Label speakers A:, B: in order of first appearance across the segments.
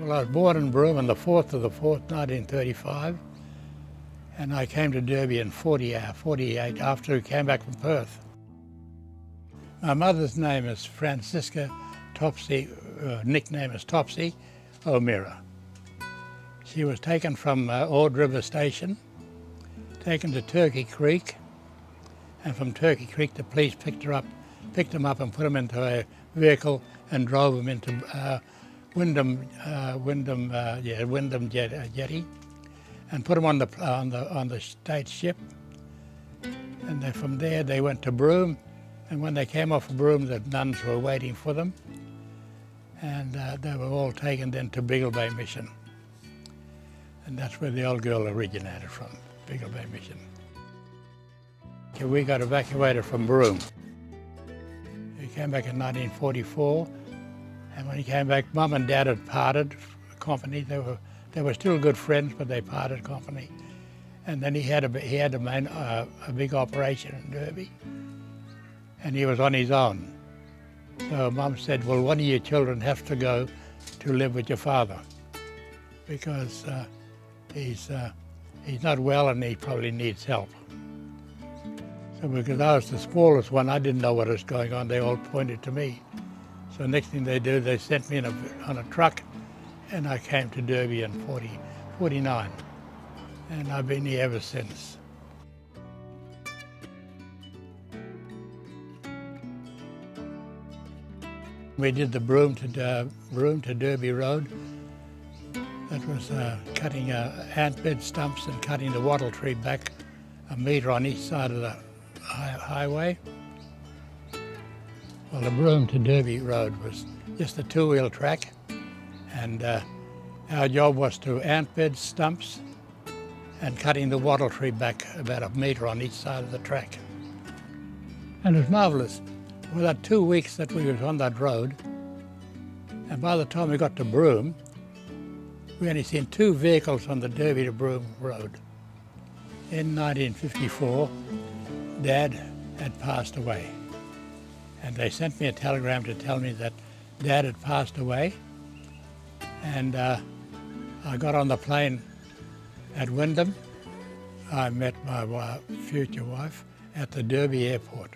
A: Well, I was born in Broome on the 4th of the 4th, 1935, and I came to Derby in 48 after we came back from Perth. My mother's name is Francisca Topsy, nickname is Topsy O'Meara. She was taken from Ord River Station, taken to Turkey Creek, and from Turkey Creek the police picked them up and put them into a vehicle and drove them into Wyndham Jetty, and put them on the state ship. And then from there they went to Broome, and when they came off of Broome, the nuns were waiting for them, and they were all taken then to Beagle Bay Mission, and that's where the old girl originated from, Beagle Bay Mission. Okay, we got evacuated from Broome. He came back in 1944, and when he came back, Mum and Dad had parted company. They were still good friends, but they parted company. And then he had a big operation in Derby, and he was on his own. So Mum said, well, one of your children has to go to live with your father, because he's not well and he probably needs help. So because I was the smallest one, I didn't know what was going on. They all pointed to me. So next thing they do, they sent me on a truck, and I came to Derby in 49. And I've been here ever since. We did the Broome to Derby Road. That was cutting ant bed stumps and cutting the wattle tree back a metre on each side of the highway. Well, the Broome to Derby Road was just a two-wheel track, and our job was to ant bed stumps and cutting the wattle tree back about a metre on each side of the track. And it was marvellous. Within 2 weeks that we was on that road, and by the time we got to Broome, we only seen 2 vehicles on the Derby to Broome road. In 1954, Dad had passed away, and they sent me a telegram to tell me that Dad had passed away, and I got on the plane at Wyndham. I met my future wife at the Derby airport,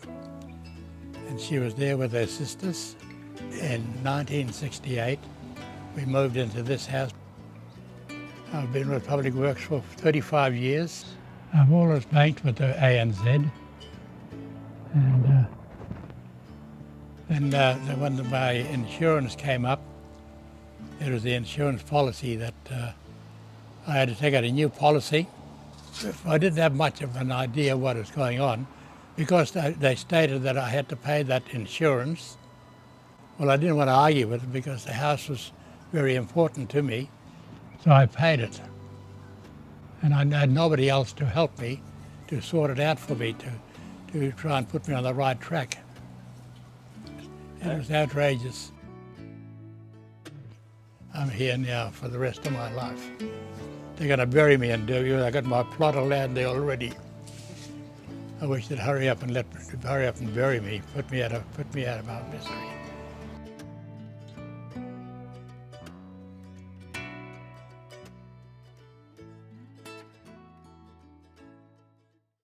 A: and she was there with her sisters. In 1968, we moved into this house. I've been with Public Works for 35 years. I've always banked with the ANZ, and then when my insurance came up, it was the insurance policy that I had to take out a new policy. I didn't have much of an idea what was going on, because they stated that I had to pay that insurance. Well, I didn't want to argue with it because the house was very important to me, so I paid it. And I had nobody else to help me, to sort it out for me, to try and put me on the right track. It was outrageous. I'm here now for the rest of my life. They're going to bury me in Derby. I got my plot of land there already. I wish they'd hurry up and bury me, put me out of my misery.